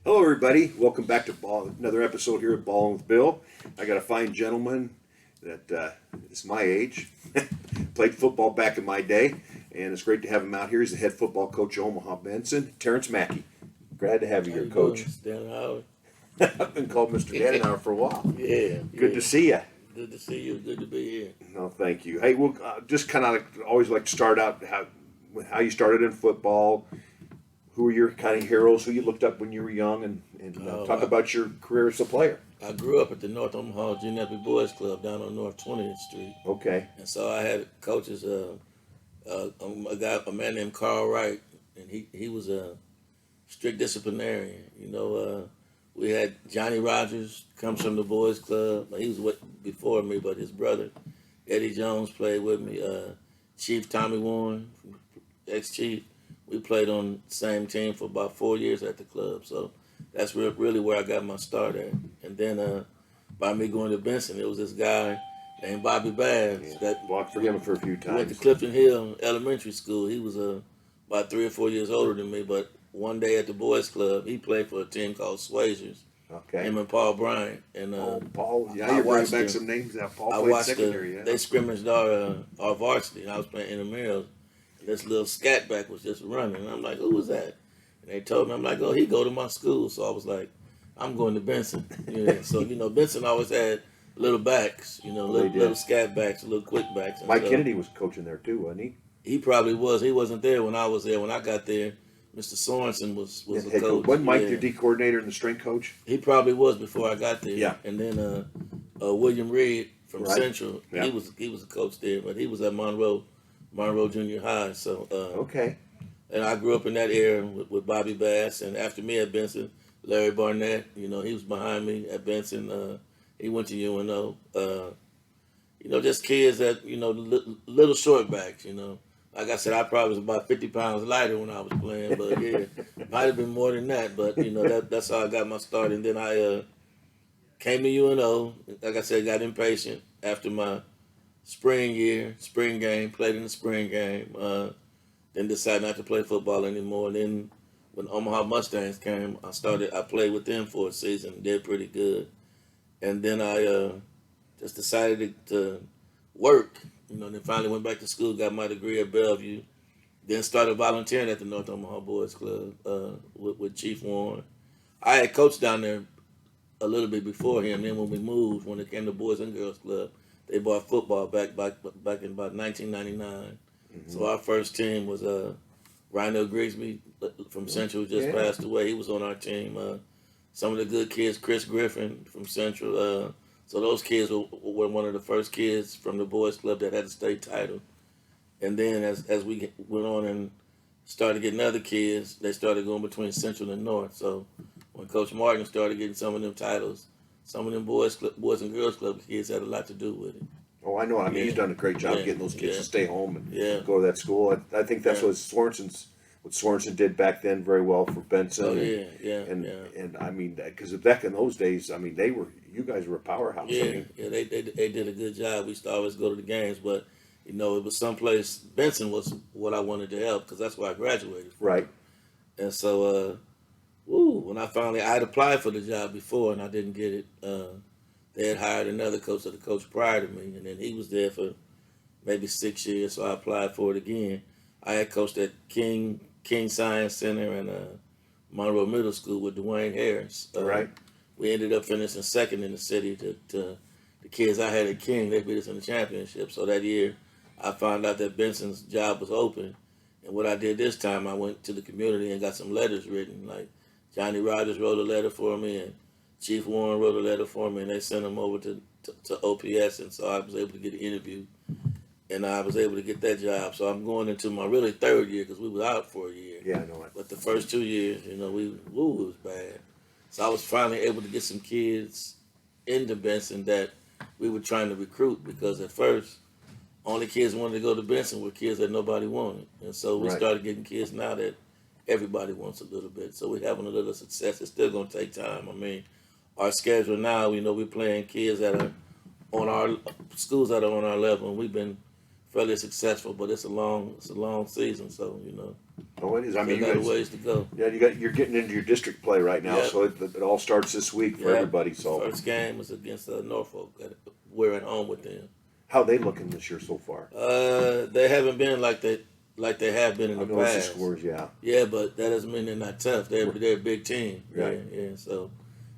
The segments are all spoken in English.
Hello, everybody. Welcome back to another episode here at Ballin with Bill. I got a fine gentleman that is my age, played football back in my day, and it's great to have him out here. He's the head football coach of Omaha, Benson, Terrence Mackey. Glad to have you How here, you Coach. doing, Stan? I've been called Mr. Danenauer for a while. Yeah. Good to see you. Good to see you. Good to be here. No, thank you. Hey, we'll just kind of always like to start out how you started in football. Who were your kind of heroes? Who you looked up when you were young, and talk about your career as a player. I grew up at the North Omaha Junior Boys Club down on North 20th Street. Okay. And so I had coaches, a man named Carl Wright, and he was a strict disciplinarian. We had Johnny Rogers, comes from the Boys Club. He was before me, but his brother, Eddie Jones, played with me. Chief Tommy Warren, ex-chief. We played on the same team for about 4 years at the club. So that's really where I got my start at. And then by me going to Benson, it was this guy named Bobby Bass. Yeah. That Walked for him for a few times. went to Clifton Hill Elementary School. He was about 3 or 4 years older than me, but one day at the Boys Club, he played for a team called Swazers. Okay. Him and Paul Bryant. And Paul, yeah, you're bringing back some names now. Paul played secondary, yeah. They scrimmaged our varsity, and I was playing intramurals. This little scat back was just running. And I'm like, who was that? And they told me, I'm like, oh, he go to my school. So I was like, I'm going to Benson. So, Benson always had little backs, little scat backs, little quick backs. Mike Kennedy was coaching there too, wasn't he? He probably was. He wasn't there when I was there. When I got there, Mr. Sorensen was the coach. Wasn't Mike your D coordinator and the strength coach? He probably was before I got there. Yeah. And then William Reed from Central, yeah. he was a coach there, but he was at Monroe Junior High. So okay. And I grew up in that era with Bobby Bass, and after me at Benson, Larry Barnett. He was behind me at Benson. He went to UNO. Just kids that little short backs. Like I said, I probably was about 50 pounds lighter when I was playing, but yeah, might have been more than that. But that's how I got my start. And then I came to UNO. Like I said, got impatient after my spring game, played in the spring game. Then decided not to play football anymore. Then when Omaha Mustangs came, I played with them for a season, did pretty good. And then I just decided to work. Then finally went back to school, got my degree at Bellevue. Then started volunteering at the North Omaha Boys Club with Chief Warren. I had coached down there a little bit before him. Then when we moved, when it came to Boys and Girls Club, they bought football back in about 1999. Mm-hmm. So our first team was Rhino Grigsby from Central, who just passed away. He was on our team. Some of the good kids, Chris Griffin from Central. So those kids were one of the first kids from the Boys Club that had a state title. And then as we went on and started getting other kids, they started going between Central and North. So when Coach Martin started getting some of them titles, some of them Boys and Girls Club kids had a lot to do with it. Oh, I know. I mean, he's done a great job getting those kids to stay home and go to that school. I think that's what Sorensen did back then very well for Benson. Oh, And I mean, because back in those days, I mean, you guys were a powerhouse. Yeah, they did a good job. We used to always go to the games, but it was someplace. Benson was what I wanted to help because that's where I graduated from. Right. And so, when I had applied for the job before and I didn't get it. They had hired another coach, the coach prior to me, and then he was there for maybe 6 years, so I applied for it again. I had coached at King Science Center and Monroe Middle School with Dwayne Harris. Right. We ended up finishing second in the city to the kids I had at King. They beat us in the championship. So that year, I found out that Benson's job was open, and what I did this time, I went to the community and got some letters written. Like Johnny Rogers wrote a letter for me, and Chief Warren wrote a letter for me, and they sent them over to OPS, and so I was able to get an interview, and I was able to get that job. So I'm going into my really third year because we were out for a year. Yeah, I know it. But the first 2 years, it was bad. So I was finally able to get some kids into Benson that we were trying to recruit because at first, only kids wanted to go to Benson were kids that nobody wanted. And so we started getting kids now that everybody wants a little bit. So we're having a little success. It's still going to take time. I mean, our schedule now, we're playing kids that are on our schools that are on our level, and we've been fairly successful. But it's a long season, so Oh, it is. I mean, Still you got a guys, ways to go. yeah, you're getting into your district play right now, Yep. so it all starts this week for Yep. everybody. So First game was against Norfolk. We're at home with them. how they looking this year so far? They haven't been like they have been in I the know it's the past. scores, yeah. Yeah, but that doesn't mean they're not tough. They're a big team. Right. Yeah. So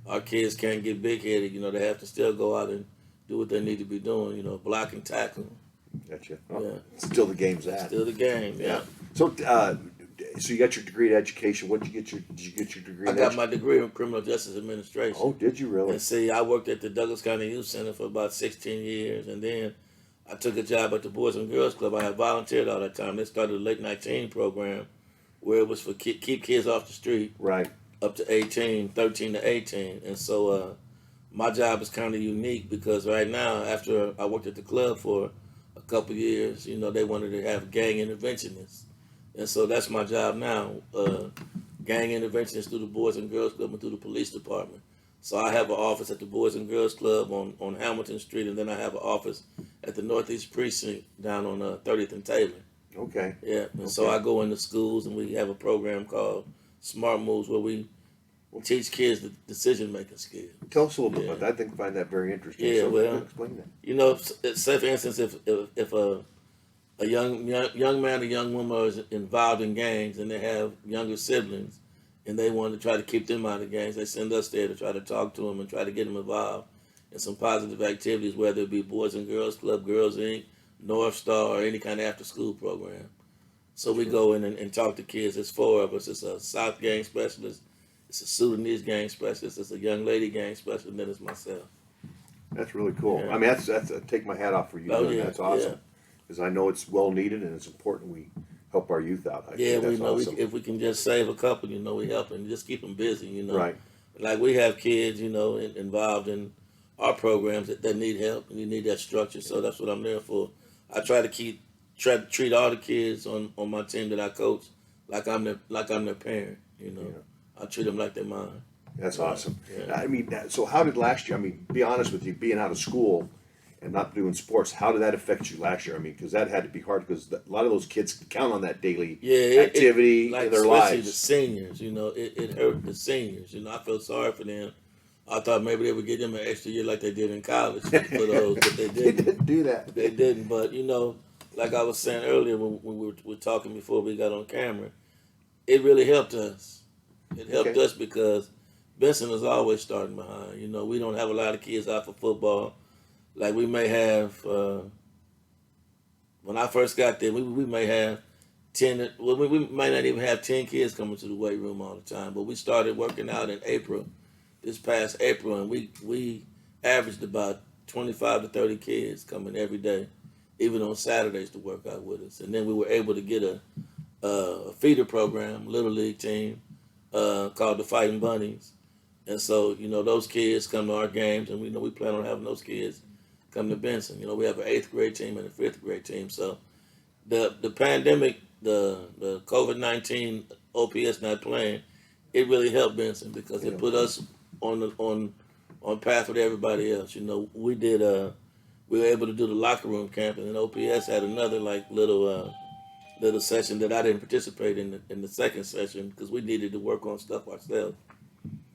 our kids can't get big headed. They have to still go out and do what they need to be doing. Block and tackle. Gotcha. Oh, Yeah. still the game's at. Still the game. Yeah. So, so you got your degree in education. Did you get your degree? I got my degree in criminal justice administration. Oh, did you really? And see, I worked at the Douglas County Youth Center for about 16 years, and then I took a job at the Boys and Girls Club. I had volunteered all that time. They started a late night teen program where it was for keep kids off the street. Right. Up to 18, 13 to 18. And so my job is kind of unique because right now, after I worked at the club for a couple years, they wanted to have gang interventionists. And so that's my job now, gang interventionists through the Boys and Girls Club and through the police department. So I have an office at the Boys and Girls Club on Hamilton Street, and then I have an office at the Northeast Precinct down on 30th and Taylor. Okay. Yeah, and so I go into schools, and we have a program called Smart Moves where we teach kids the decision-making skills. Tell us a little bit about that. I think find that very interesting. Yeah, so well, explain that. Say for instance, if a young man or young woman is involved in gangs and they have younger siblings and they want to try to keep them out of gangs, they send us there to try to talk to them and try to get them involved in some positive activities, whether it be Boys and Girls Club, Girls Inc., North Star, or any kind of after-school program. So we go in and talk to kids. There's 4 of us. It's a South gang specialist, it's a Sudanese gang specialist, it's a young lady gang specialist, and then it's myself. That's really cool. Yeah. I mean, that's take my hat off for you. Oh, yeah, That's awesome. yeah. Because I know it's well needed and it's important we help our youth out. I Yeah, think we that's know awesome. if we can just save a couple, we help and just keep them busy, Right. Like we have kids, involved in our programs that need help and you need that structure. So that's what I'm there for. I try to treat all the kids on my team that I coach like I'm their parent, Yeah. I treat them like they're mine. That's awesome. Yeah. I mean, so how did last year? I mean, be honest with you, being out of school and not doing sports, how did that affect you last year? I mean, because that had to be hard because a lot of those kids count on that daily activity like in their especially lives. the seniors, it hurt the seniors. I felt sorry for them. I thought maybe they would give them an extra year like they did in college for those, but they They didn't. didn't do that. They didn't, but like I was saying earlier when we were talking before we got on camera, it really helped us. It helped Okay. us because Benson is always starting behind. We don't have a lot of kids out for football. Like we may have, when I first got there, we may have 10, well, we might not even have 10 kids coming to the weight room all the time, but we started working out in April, this past April, and we averaged about 25 to 30 kids coming every day, even on Saturdays to work out with us. And then we were able to get a feeder program, Little League team, called the Fighting Bunnies. And so, those kids come to our games, and we plan on having those kids come to Benson. We have an 8th grade team and a 5th grade team. So the pandemic, the COVID-19 OPS not playing, it really helped Benson because it put us on path with everybody else. We were able to do the locker room camp, and then OPS had another little session that I didn't participate in the second session because we needed to work on stuff ourselves.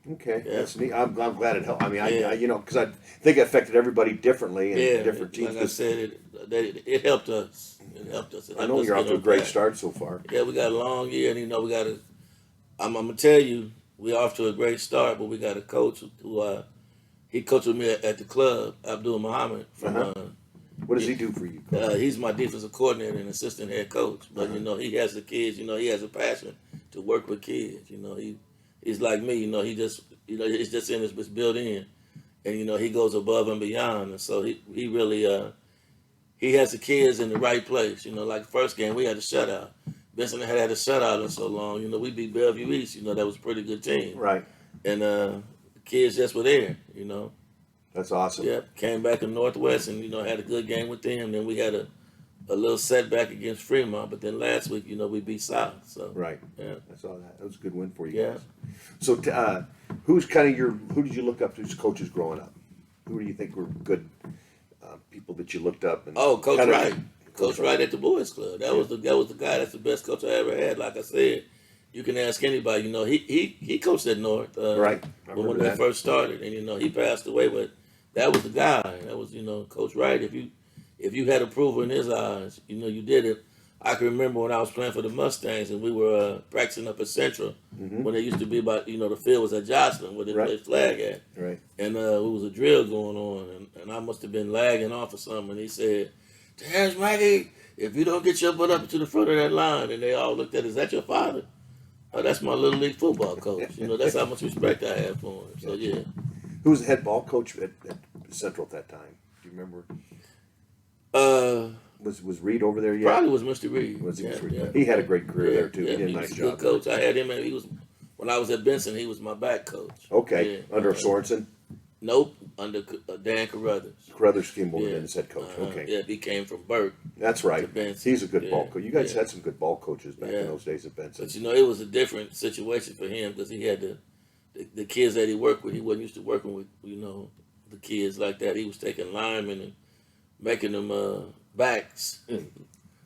Okay, Yeah. that's neat. I'm glad it helped. I mean, Yeah. I because I think it affected everybody differently in different teams. Like I said, it helped us. It helped us. I know you're off to a great start so far. Yeah, we got a long year, and we got to. I'm gonna tell you, we're off to a great start, but we got a coach who he coached with me at the club, Abdul Muhammad from. What does he do for you? He's my defensive coordinator and assistant head coach. But he has the kids. He has a passion to work with kids. He's like me. He just it's just in it's built in, and he goes above and beyond. And so he really he has the kids in the right place. Like the first game we had a shutout. Benson had a shutout in so long. We beat Bellevue East. That was a pretty good team. Right. And the kids just were there. That's awesome. Yep, came back in Northwest and, had a good game with them. Then we had a little setback against Fremont, but then last week, we beat South. So Right. yeah. I saw that. That was a good win for you Yeah. guys. So who's kind of who did you look up to as coaches growing up? Who do you think were good people that you looked up? And Oh, Coach kinda- Wright. Coach Wright at the boys club. That was the guy. That's the best coach I ever had. Like I said, you can ask anybody. You know, he coached at North. Right. When they first started, and he passed away, but that was the guy. That was Coach Wright. If you had approval in his eyes, you did it. I can remember when I was playing for the Mustangs and we were practicing up at Central when they used to be about, the field was at Jocelyn where they played flag at. Right. And it was a drill going on and I must have been lagging off or something. And he said, Terrence Mackey, if you don't get your butt up to the front of that line, and they all looked at, is that your father? Oh, that's my little league football coach. That's how much respect I have for him. So, yeah. Who was the head ball coach at Central at that time? Do you remember? Was Reed over there yet? Probably was Mr. Reed. Yeah. He had a great career there too. He did a nice job. Good coach. I had him, and when I was at Benson, he was my back coach. Okay, under Sorensen. Nope, under Dan Carruthers. Carruthers came over then as head coach. Okay. Yeah, he came from Burke. That's right. He's a good ball coach. You guys had some good ball coaches back in those days at Benson. But it was a different situation for him because he had the kids that he worked with. He wasn't used to working with the kids like that. He was taking linemen and making them backs.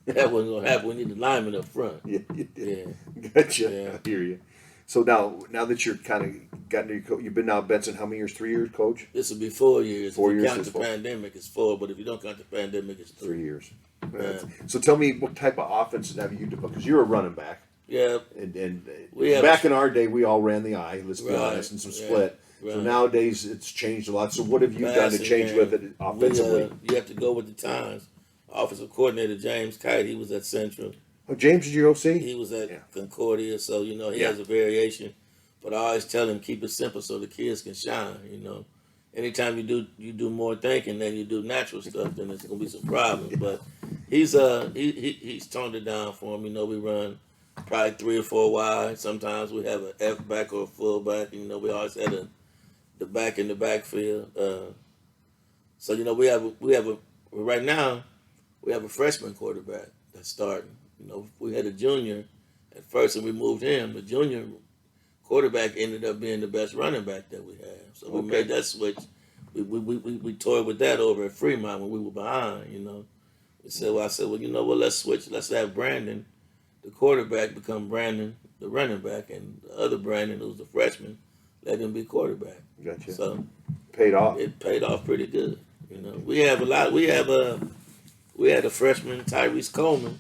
That wasn't gonna happen. We need the linemen up front. Yeah, you did. Gotcha. Yeah. I hear you. So now that you're kind of gotten your coach, you've been now at Benson how many years? 3 years, coach? This will be 4 years. 4 years. If you count the pandemic, it's 4. But if you don't count the pandemic, it's 3 years. So tell me, what type of offense have you developed? Because you're a running back. Yeah. And back in our day, we all ran the I. Let's be honest, and some split. Right. So nowadays, it's changed a lot. So what have you done to change with it offensively? You have to go with the times. Offensive coordinator James Kite, he was at Central. Oh, James is your OC? He was at Concordia, so he has a variation. But I always tell him keep it simple so the kids can shine. Anytime you do more thinking than you do natural stuff, then there's gonna be some problems. But he's toned it down for him. We run probably 3 or 4 wide. Sometimes we have an F back or a full back. We always had the back in the backfield. So right now. We have a freshman quarterback that's starting. We had a junior at first, and we moved him. The junior quarterback ended up being the best running back that we have. So we made that switch. We toyed with that over at Fremont when we were behind. I said, let's switch. Let's have Brandon, the quarterback, become Brandon, the running back, and the other Brandon, who's the freshman, let him be quarterback. Gotcha. So paid off. It paid off pretty good. We have a lot. We had a freshman, Tyrese Coleman.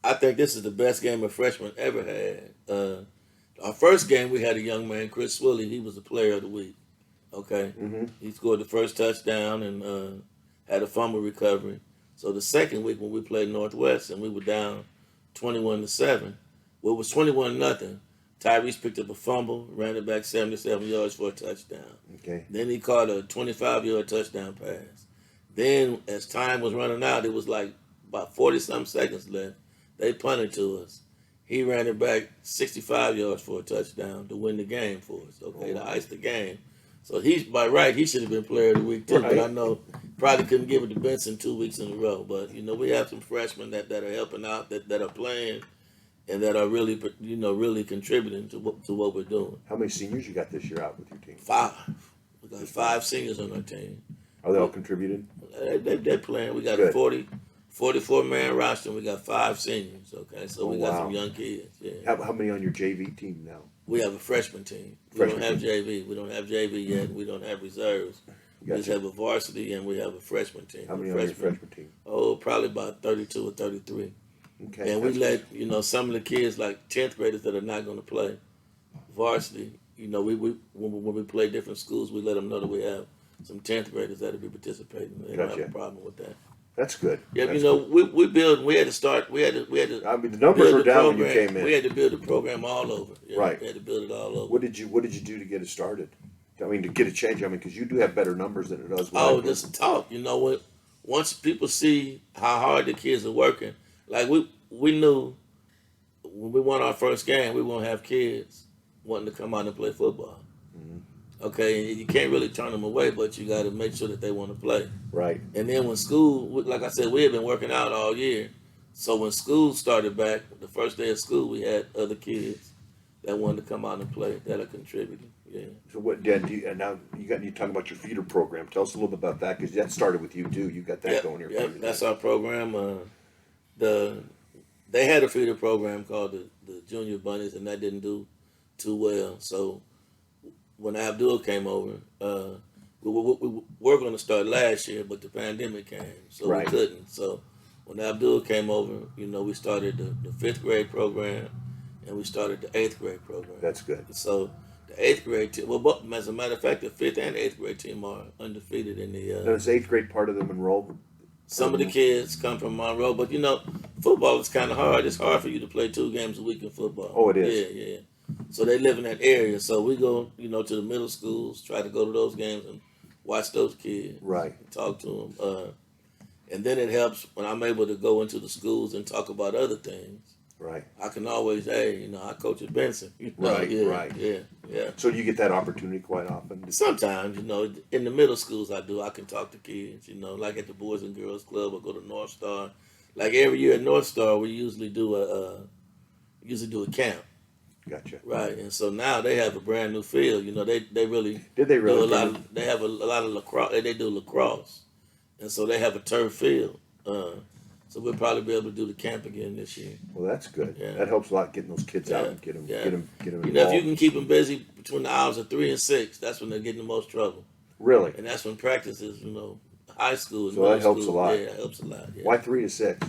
I think this is the best game a freshman ever had. Our first game, we had a young man, Chris Swilley. He was the player of the week. Okay? Mm-hmm. He scored the first touchdown and had a fumble recovery. So the second week when we played Northwest and we were down 21-7, well, it was 21-0. Tyrese picked up a fumble, ran it back 77 yards for a touchdown. Okay. Then he caught a 25-yard touchdown pass. Then, as time was running out, it was like about 40-some seconds left. They punted to us. He ran it back 65 yards for a touchdown to win the game for us, to ice the game. So by right, he should have been player of the week too. Right. But I know probably couldn't give it to Benson 2 weeks in a row. But, we have some freshmen that are helping out, that are playing, and that are really, really contributing to what we're doing. How many seniors you got this year out with your team? 5. We got 5 seniors on our team. Are they all contributed? They're playing. We got a 44-man roster, and we got 5 seniors, okay? So we got some young kids, yeah. How many on your JV team now? We have a freshman team. We don't have JV. We don't have JV yet. We don't have reserves. We just have a varsity, and we have a freshman team. How many on your freshman team? Oh, probably about 32 or 33. Okay. And we let, some of the kids, like 10th graders that are not going to play varsity, when we play different schools, we let them know that we have some 10th graders that'll be participating. They don't have a problem with that. That's good. Yeah, That's we build. We had to start. We had to. I mean, the numbers were down when you came in. We had to build the program all over. Right. We had to build it all over. What did you do to get it started? I mean, to get a change. I mean, because you do have better numbers than it does. Just talk. Once people see how hard the kids are working, like we knew when we won our first game, we won't have kids wanting to come out and play football. Mm-hmm. Okay, and you can't really turn them away, but you got to make sure that they want to play. Right. And then when school, like I said, we had been working out all year. So when school started back, the first day of school, we had other kids that wanted to come out and play that are contributing. Yeah. So what, Dan? And now you talking about your feeder program. Tell us a little bit about that because that started with you too. You got that going here. Yeah, that's our program. They had a feeder program called the Junior Bunnies, and that didn't do too well. So when Abdul came over, we were going to start last year, but the pandemic came, so we couldn't. So when Abdul came over, we started the 5th grade program, and we started the 8th grade program. That's good. So the 8th grade team, well, as a matter of fact, the 5th and 8th grade team are undefeated in the. Now, is 8th grade part of them enrolled? Some of the kids come from Monroe, but football is kind of hard. It's hard for you to play 2 games a week in football. Oh, it is. Yeah. So they live in that area. So we go, to the middle schools, try to go to those games and watch those kids. Right. And talk to them. And then it helps when I'm able to go into the schools and talk about other things. Right. I can always, I coach at Benson. Right. Yeah. So you get that opportunity quite often? Sometimes, in the middle schools I do. I can talk to kids, like at the Boys and Girls Club or go to North Star. Like every year at North Star, we usually do a camp. Gotcha. Right, and so now they have a brand new field. They really did they really do a lot. They have a lot of lacrosse. They do lacrosse, and so they have a turf field. So we'll probably be able to do the camp again this year. Well, that's good. Yeah. That helps a lot getting those kids out and get them involved. If you can keep them busy between the hours of 3 and 6, that's when they're getting the most trouble. Really? And that's when practice is, high school. So that helps school. a lot. Yeah, it helps a lot. Yeah. Why 3 to 6?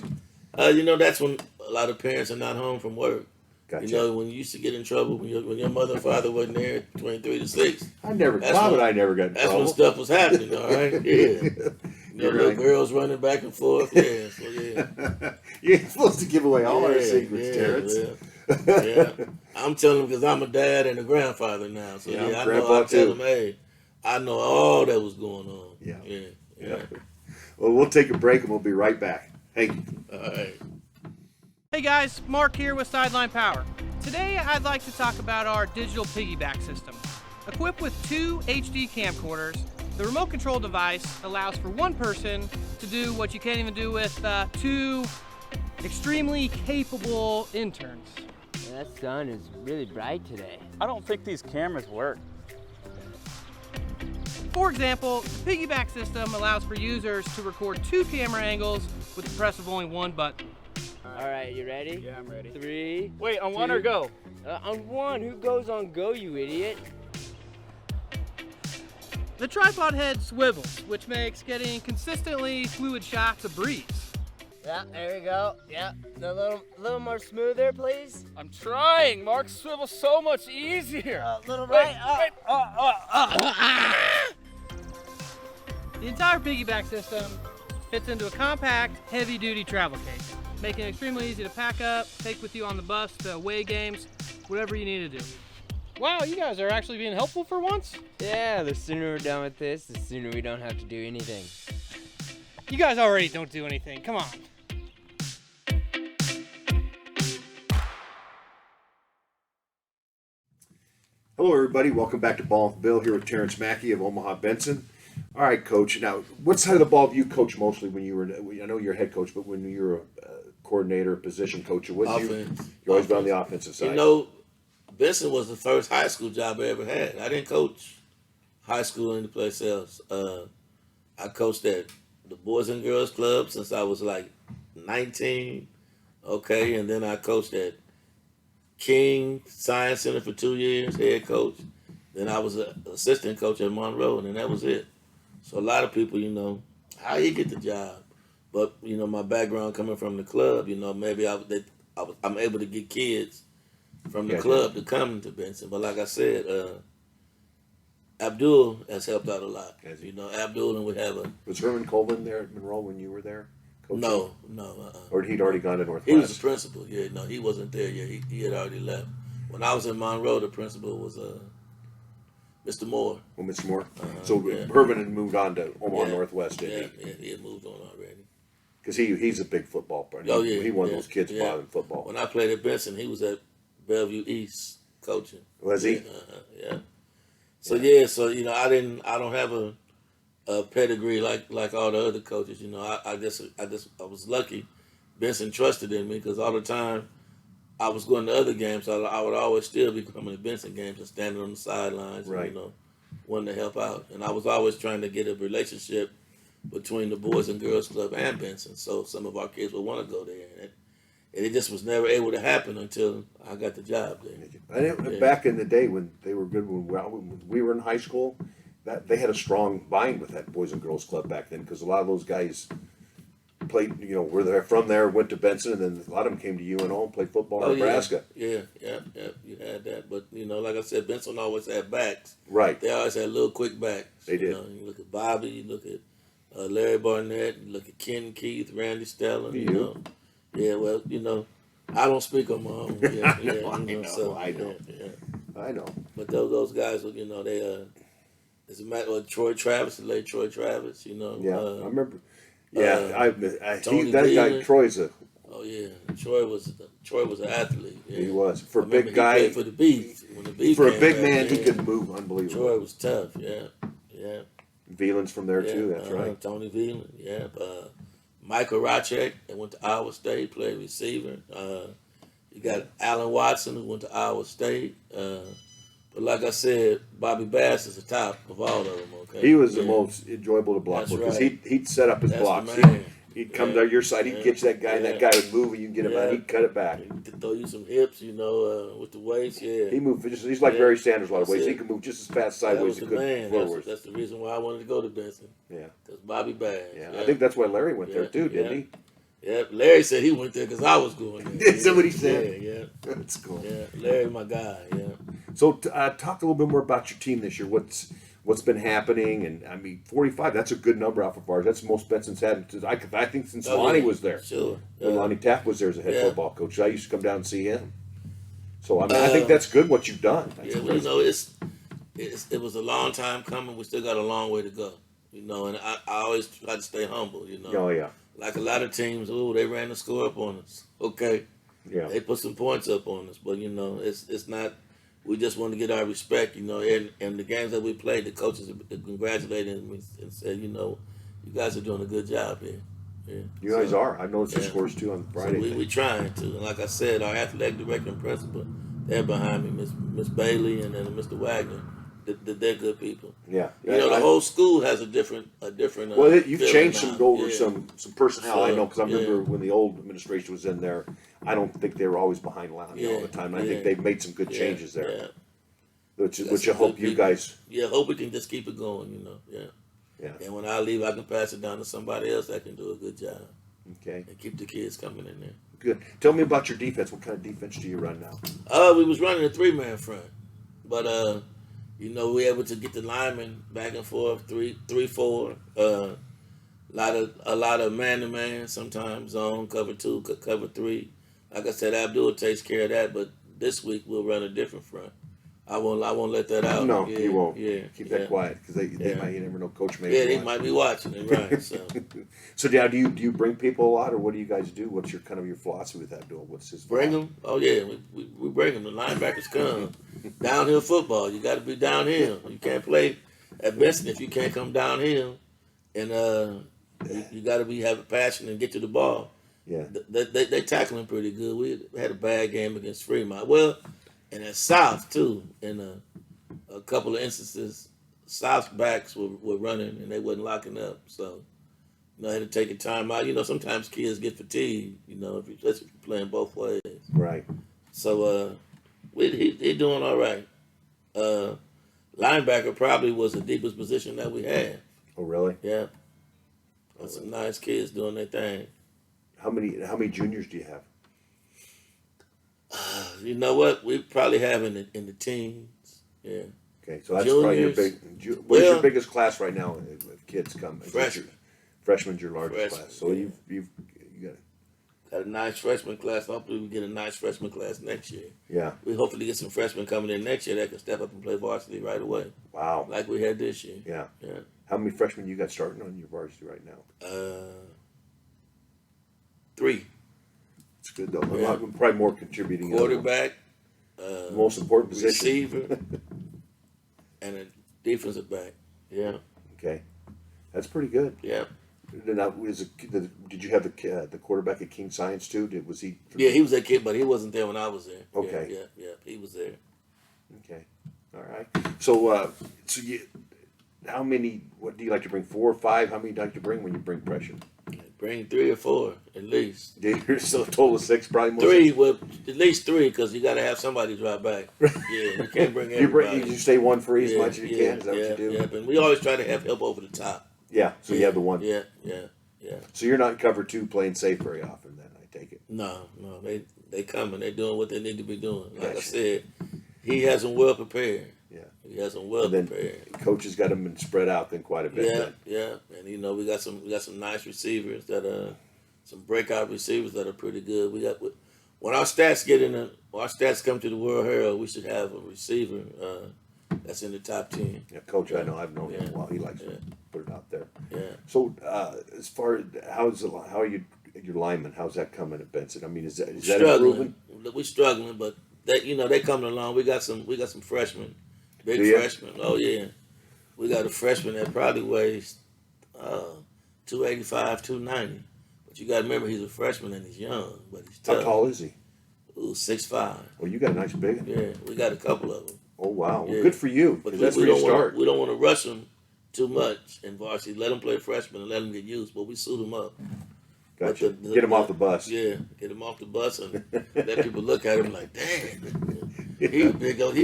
That's when a lot of parents are not home from work. Gotcha. When you used to get in trouble when your mother and father wasn't there between 3 to 6. I never got in trouble. That's when stuff was happening, all right? Yeah. Little girls running back and forth. Yeah, so yeah. You're supposed to give away all our secrets, Terrence. Yeah. I'm telling them because I'm a dad and a grandfather now. So I tell them, hey, I know all that was going on. Yeah. Well, we'll take a break and we'll be right back. Thank you. All right. Hey guys, Mark here with Sideline Power. Today I'd like to talk about our digital piggyback system. Equipped with 2 HD camcorders, the remote control device allows for one person to do what you can't even do with 2 extremely capable interns. Yeah, that sun is really bright today. I don't think these cameras work. For example, the piggyback system allows for users to record 2 camera angles with the press of only 1 button. All right, you ready? Yeah, I'm ready. 3. Wait, on 1 or go? On 1. Who goes on go, you idiot? The tripod head swivels, which makes getting consistently fluid shots a breeze. Yeah, there we go. Yeah, a little more smoother, please. I'm trying. Mark swivels so much easier. A little right. The entire piggyback system fits into a compact, heavy-duty travel case, making it extremely easy to pack up, take with you on the bus to away games, whatever you need to do. Wow, you guys are actually being helpful for once? Yeah, the sooner we're done with this, the sooner we don't have to do anything. You guys already don't do anything, come on. Hello, everybody. Welcome back to Ballin with Bill here with Terrence Mackey of Omaha Benson. All right, Coach. Now, what side of the ball have you coached mostly when you were? I know you're a head coach, but when you were a coordinator, position coach, you always been on the offensive side. Benson was the first high school job I ever had. I didn't coach high school any place else. I coached at the Boys and Girls Club since I was like 19. Okay, and then I coached at King Science Center for 2 years, head coach. Then I was an assistant coach at Monroe, and then that was it. So a lot of people, how you get the job? But, my background coming from the club, maybe I'm able to get kids from the club to come to Benson. But like I said, Abdul has helped out a lot. Abdul and we have a... Was Herman Colvin there at Monroe when you were there? Coaching? No. Or he'd already gone to Northwest? He was the principal. Yeah, no, he wasn't there yet. He had already left. When I was in Monroe, the principal was Mr. Moore. Oh, Mr. Moore. So Herman had moved on to Omaha Northwest, didn't he? Yeah, he had moved on already. Because he's a big football player. Oh, yeah. He one of those kids playing football. When I played at Benson, he was at Bellevue East coaching. Was he? Yeah. So I don't have a pedigree like all the other coaches. I was lucky. Benson trusted in me because all the time I was going to other games, I would always still be coming to Benson games and standing on the sidelines, Right. and, you know, wanting to help out. And I was always trying to get a relationship between the Boys and Girls Club and Benson, so some of our kids would want to go there. And it just was never able to happen until I got the job there. And back in the day when they were good, when we were in high school, that they had a strong bind with that Boys and Girls Club back then, because a lot of those guys played, you know, were there from there, went to Benson, and then a lot of them came to UNO and played football in Nebraska. Yeah, you had that. But, you know, like I said, Benson always had backs. Right. They always had little quick backs. They did. You know, you look at Bobby, you look at Larry Barnett, you look at Ken Keith, Randy Stellan, you know. Yeah, well, you know, I don't speak on my own. Yeah, I know. But those guys, you know, they as a matter of Troy Travis, the late Troy Travis, you know. Yeah, I remember. Yeah, that Tony guy Ballin. Troy's a. Oh yeah, Troy was an athlete. Yeah. He was for a I remember big he guy. played for the Beef. When the Beef For a came big back, man, he yeah. could move unbelievable. Troy was tough. Yeah. Veland's from there too. That's right. Tony Veland. Yeah. Michael Rachek, that went to Iowa State, played receiver. You got Allen Watson, who went to Iowa State. But like I said, Bobby Bass is the top of all of them. Okay. He was the most enjoyable to block That's with, because right. he'd set up his That's blocks. the man. He'd come to your side. He'd get you that guy, and that guy would move, and you can get him out. He'd cut it back. He'd throw you some hips, you know, with the waist. Yeah. He moved. He's like Barry Sanders a lot of ways. That's He it. can move just as fast That sideways was as the he could man. forwards. That's the reason why I wanted to go to Benson. Yeah. Because Bobby Bass. Yeah. I think that's why Larry went there too, didn't he? Yeah, Larry said he went there because I was going there. Is that what he said? Yeah. That's cool. Yeah, Larry, my guy. Yeah. So talk a little bit more about your team this year. What's been happening? And I mean, 45. That's a good number out for bars. That's the most Benson's had. I think since Lonnie was there. Sure. When Lonnie Taft was there as a head football coach, I used to come down and see him. So I mean, I Uh, think that's good what you've done. That's Yeah, well, you know, it was a long time coming. We still got a long way to go. You know, and I always try to stay humble. You know. Oh yeah. Like a lot of teams, they ran the score up on us. Okay. Yeah. They put some points up on us, but you know, it's not. We just want to get our respect, you know. And the games that we played, the coaches congratulated me and said, you know, you guys are doing a good job here. Yeah. You guys are. I noticed the scores too on So Friday. we trying to, and like I said, our athletic director and principal, they're behind me, Miss Bailey and then Mr. Wagner. They're good people. Yeah. You know, the whole school has a different. Well, you've feeling changed now. over Yeah. some personnel. I know because I remember Yeah. when the old administration was in there. I don't think they were always behind Lonnie all the time. And I think they've made some good changes there, Yeah. which Got I some hope good you people. guys. Yeah, hope we can just keep it going. You know, yeah. Yeah. And when I leave, I can pass it down to somebody else that can do a good job Okay. and keep the kids coming in there. Good. Tell me about your defense. What kind of defense do you run now? We was running a 3-man front, but you know, we able to get the linemen back and forth, 3-4. A lot of man to man, sometimes zone, cover 2, cover 3. Like I said, Abdul takes care of that, but this week we'll run a different front. I won't let that out. No, yeah, you won't. Yeah, Keep that quiet because they might. You never know. Coach may. Yeah, they might be watching it, right? So. So now, do you bring people a lot, or what do you guys do? What's your kind of your philosophy with that? What's his Bring them? Oh yeah, we bring them. The linebackers come. Downhill football. You got to be downhill. You can't play at Benson if you can't come downhill, and you got to have a passion and get to the ball. Yeah. They tackling pretty good. We had a bad game against Fremont. Well, and at South too. In a couple of instances, South's backs were running and they wasn't locking up. So, you know, I had to take a time out. You know, sometimes kids get fatigued. You know, especially if you're playing both ways. Right. So he doing all right. Linebacker probably was the deepest position that we had. Oh, really? Yeah. That's some nice kids doing their thing. How many juniors do you have? You know what? We probably have in the teens. Yeah. Okay, so that's probably your Juniors. What is Well, your biggest class right now? If kids come. Freshman. Freshman's your largest Freshman, class. So yeah. you got. Got a nice freshman class. Hopefully we get a nice freshman class next year. Yeah. We hopefully get some freshmen coming in next year that can step up and play varsity right away, Wow. like we had this year. Yeah. Yeah. How many freshmen you got starting on your varsity right now? 3. It's good though. Yeah. Probably more contributing. Quarterback, Most important position. receiver, and a defensive back. Yeah. Okay. That's pretty good. Yeah. Now, did you have the quarterback at King Science too? Was he? Yeah, he was that kid, but he wasn't there when I was there. Okay. Yeah, he was there. Okay, all right. So, how many? What do you like to bring? 4 or 5? How many do you like to bring when you bring pressure? Bring 3 or 4 at least. So a total of 6, probably. More 3, 6? well, at least 3, because you got to have somebody drop back. Yeah, you can't bring everybody. You stay one free as much as you can. Is that what you do? Yeah, but we always try to have help over the top. Yeah. So you have the one. Yeah. So you're not cover 2 playing safe very often, then I take it. No, they coming. They doing what they need to be doing. Like Gotcha. I said, he has them well prepared. Yeah. He has them well And then prepared. coaches got them spread out then quite a bit. Yeah, Then. yeah, and we got some nice receivers that some breakout receivers that are pretty good. We got when our stats come to the World Herald, we should have a receiver that's in the top 10. Yeah, Coach, I know I've known him Yeah. a while. He likes to put it out there. Yeah. So as far as how are you your linemen? How's that coming at Benson? I mean, is that improving? We're struggling, but they coming along. We got some freshmen, big Do you? freshmen. Oh yeah, we got a freshman that probably weighs 285, 290. But you got to remember he's a freshman and he's young, but he's tough. How tall is he? Ooh, 6'5". Well, you got a nice big one. Yeah, we got a couple of them. Oh wow, well, Yeah. good for you. But Because that's where you start. We don't want to rush them too much in varsity. Let them play freshman and let them get used. But we suit them up. Gotcha. But Get him off the bus. Yeah, get him off the bus and let people look at him like, dang, he a big old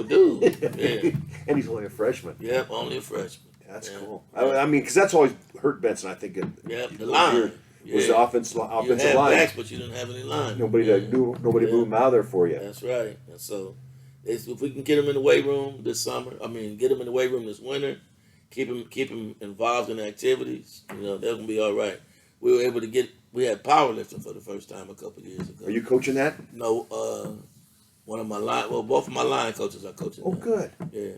dude. Yeah, And he's only a freshman. yeah, only a freshman. That's Yeah. cool. I mean, because that's always hurt Benson. I think. Yeah, the line. Was the offensive You line. had backs, but you didn't have any line. Nobody moved him out of there for you. That's right. And so, if we can get him in the weight room this summer, get him in the weight room this winter, keep him involved in activities, they're gonna be all right. We were able to we had powerlifting for the first time a couple of years ago. Are you coaching that? No, both of my line coaches are coaching. Oh, now. good. Yeah.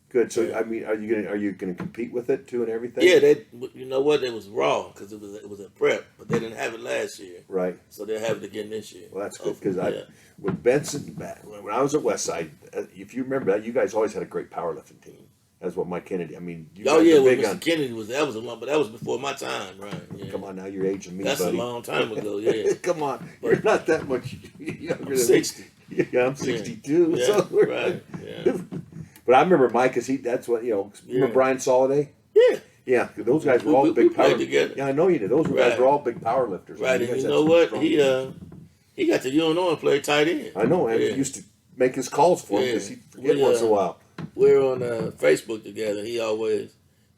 Good. So I mean, are you gonna compete with it too and everything? Yeah, you know what? It was raw because it was a prep, but they didn't have it last year, Right. so they'll have it again this year. Well, that's good because Yeah. with Benson when I was at Westside, if you remember that, you guys always had a great powerlifting team. That's what Mike Kennedy. I mean, you Oh guys yeah, were when big Mr. on. Kennedy was that was a long, but that was before my time, right? Yeah. Come on, now you're aging me, That's buddy. a long time ago. Yeah, Come on, you're not that much younger I'm than 60. me. Yeah, I'm 62. Yeah, So right. Yeah. But I remember Mike, because that's what Remember Yeah. Brian Soliday? Yeah. Yeah, those guys were all We big played power. together. Yeah, I know you did. Those guys Right. were all big power lifters. Right, I mean, and you guys know had what? strong- He got to UNO and played tight end. I know, and Yeah. he used to make his calls for him Yeah. because he'd forget We, once in a while. We're on Facebook together.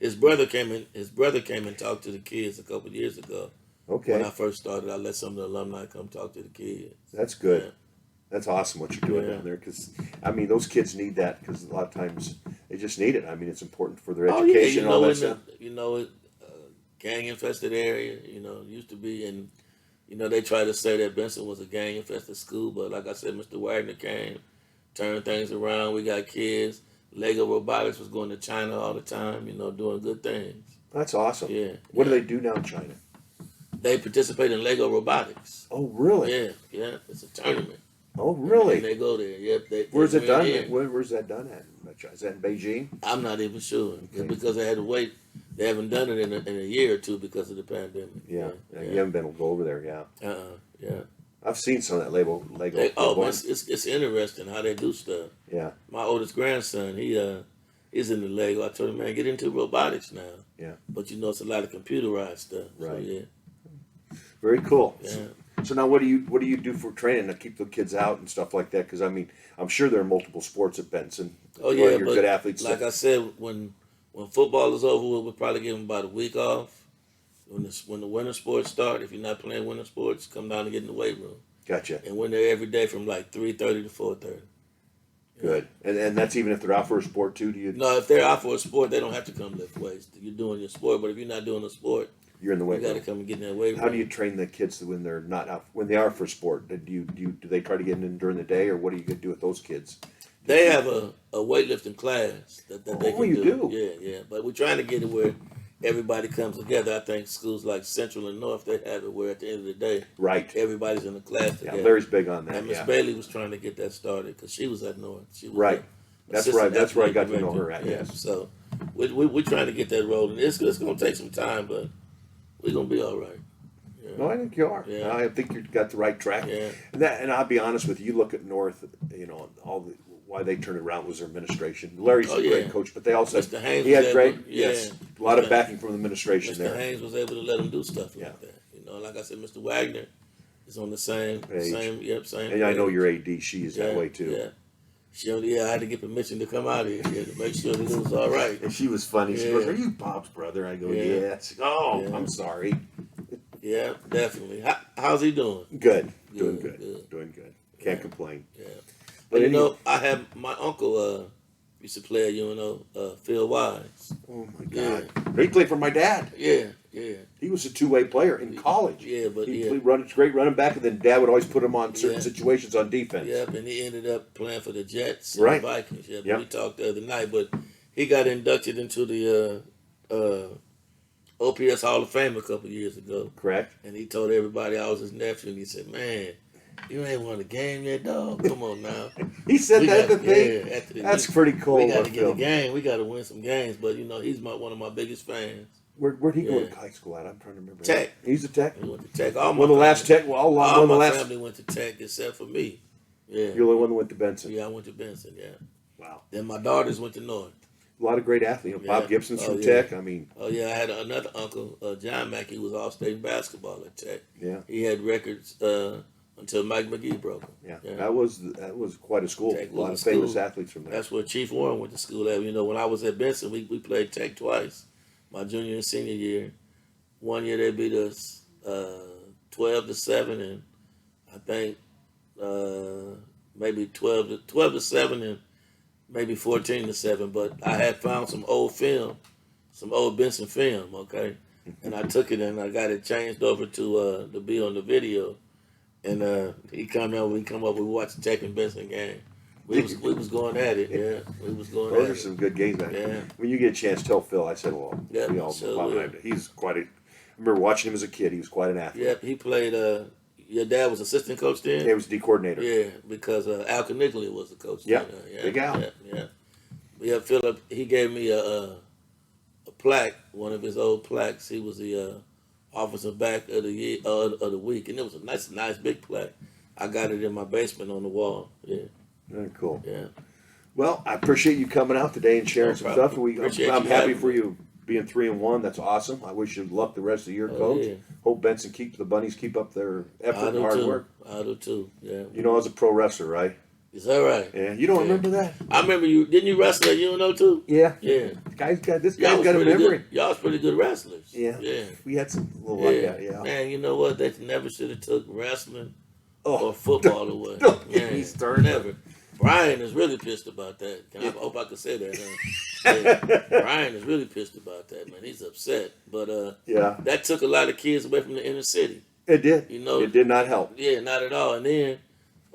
His brother came and talked to the kids a couple of years ago. Okay, When I first started, I let some of the alumni come talk to the kids. that's good. Yeah. That's awesome what you're doing Yeah. down there because, I mean, those kids need that because a lot of times they just need it. I mean, it's important for their Oh yeah, education and all that stuff. gang infested area. Used to be, and they try to say that Benson was a gang infested school, but like I said, Mr. Wagner came, turned things around. We got kids. Lego Robotics was going to China all the time. Doing good things. That's awesome. Yeah. What do they do now in China? They participate in Lego Robotics. Oh, really? Yeah. It's a tournament. Oh, really? And they go there. Yep. Where's they it done? win. Where's that done at? Is that in Beijing? I'm not even sure. Okay. Because they had to wait. They haven't done it in a year or two because of the pandemic. Yeah. You haven't been able to go over there, yeah. Yeah. I've seen some of that Lego. Man, ones. it's interesting how they do stuff. Yeah. My oldest grandson, he's in the Lego. I told him, man, get into robotics now. Yeah. But it's a lot of computerized stuff. Right. So, yeah. Very cool. Yeah. So now, what do you do for training to keep the kids out and stuff like that? Because I mean, I'm sure there are multiple sports at Benson. Oh yeah, you're but good athletes. like I said, when football is over, we'll probably give them about a week off. When the winter sports start, if you're not playing winter sports, come down and get in the weight room. Gotcha. And we're there every day from like 3:30 to 4:30. Good. And that's even if they're out for a sport too. Do you? No, if they're out for a sport, they don't have to come lift weights. You're doing your sport, but if you're not doing a sport, You're in the you weight got to room. come and get in that weight room. How do you train the kids when they're not out when they are for sport? Do they try to get in during the day, or what are you going to do with those kids? They have a weightlifting class that they Oh, can you do. do? Yeah. But we're trying to get it where everybody comes together. I think schools like Central and North, they have it where at the end of the day, Right. everybody's in the class Yeah, together. Larry's big on that. And Miss Yeah. Bailey was trying to get that started because she was at North. She was Right. That's where I assistant got to know director. her at. Yeah. Yes. So we're trying to get that rolling. It's going to take some time, but we're gonna be all right. Yeah. No, I think you are. Yeah. I think you've got the right track. Yeah. And I'll be honest with you. You look at North, why they turned it around was their administration. Larry's a great coach, but they also Mr. Haynes he had was great, able, a lot of backing from the administration Mr. there. Haynes was able to let him do stuff like Yeah. that. You know, like I said, Mr. Wagner is on the same Page. same. And I know page. your AD, she is that way too. Yeah. I had to get permission to come out here to make sure that it was all right. And she was funny. She Yeah. goes, "Are you Bob's brother?" I go, Yeah. "Yes." Oh, Yeah. I'm sorry. Yeah, definitely. How's he doing? Good. Doing Good, good. good. Doing good. Can't complain. Yeah. But But you anyway- know, I have my uncle used to play at UNO, Phil Wise. Oh my God. He played for my dad. Yeah. He was a two-way player in college. Yeah, but he yeah. played great running back, and then Dad would always put him on certain Yeah. situations on defense. Yep, and he ended up playing for the Jets and Right. the Vikings. Yeah, Yep. we talked the other night, but he got inducted into the OPS Hall of Fame a couple years ago. Correct. And he told everybody I was his nephew, and he said, "Man, you ain't won a game yet, dog. Come on now." He said We that got- at the thing. yeah, after the- That's pretty cool. We got of to get Phil. a game. We got to win some games. But you know, he's one of my biggest fans. Where'd he go Yeah. to high school at? I'm trying to remember. Tech. He's a Tech. He went to Tech. All my One of the last family- Tech. Well, one all of the my last. family went to Tech except for me. Yeah. You're the only one that went to Benson. Yeah, I went to Benson. Yeah. Wow. Then my daughters went to North. A lot of great athletes. Bob Yeah. Gibson's Oh, from yeah. Tech. I mean, Oh yeah, I had another uncle, John Mackey, who was all-state in basketball at Tech. yeah, He had records until Mike McGee broke them. yeah. That was quite a school. Tech A lot of was a famous school. athletes from there. That's where Chief Warren went to school at. You know, when I was at Benson, we played Tech twice, my junior and senior year. One year they beat us 12-7, and I think maybe 12-7, and maybe 14-7. But I had found some old film, some old Benson film, okay, and I took it and I got it changed over to be on the video. And we come up, we watched the Tech and Benson game. We was going at it, yeah. We was going Those at are it. some good games, man. Yeah. When you get a chance, tell Phil. I said, well, Yeah, we all sure know will. him. He's quite a. I remember watching him as a kid. He was quite an athlete. Yep, he played. Your dad was assistant coach then. He was D coordinator. Yeah, because Al Canicoli was the coach. Yep, then, yeah, Big Al. Yeah, Philip. He gave me a plaque, one of his old plaques. He was the offensive back of the year of the week, and it was a nice big plaque. I got it in my basement on the wall. Yeah, Very cool. yeah. Well, I appreciate you coming out today and sharing No some problem. stuff. Appreciate I'm you happy having for me. you being 3-1. That's awesome. I wish you luck the rest of the year, Oh, Coach. yeah. Hope Benson keeps the bunnies keep up their effort and hard work. I do too. Yeah. You know, I was a pro wrestler, right? Is that right? Yeah. You don't remember that? I remember you. Didn't you wrestle at UNO too? Yeah. Yeah. This Y'all guy's was got a pretty memory. good. Y'all was pretty good wrestlers. Yeah. Yeah. We had some little like that. Yeah. Man, you know what? They never should have took wrestling Oh, or football away. don't get me Man, started. Never. Brian is really pissed about that. I hope I could say that. Yeah. Brian is really pissed about that, man. He's upset. But yeah. that took a lot of kids away from the inner city. It did. You know, it did not help. Yeah, not at all. And then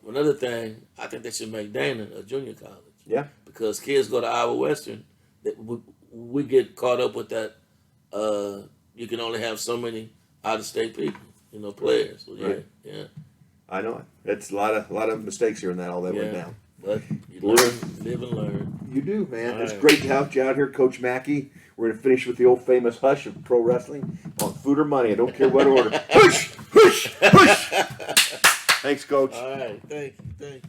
another thing, I think they should make Dana a junior college. Yeah. Because kids go to Iowa Western, we get caught up with that. You can only have so many out-of-state people, players. So, yeah, Right. yeah. I know it. It's a lot of mistakes here and that all that went Yeah. down. But you live and learn. You do, man. All It's right. great to have you out here, Coach Mackey. We're gonna finish with the old famous hush of pro wrestling on food or money. I don't care what order. Hush, hush, hush. Thanks, Coach. All right, thank you.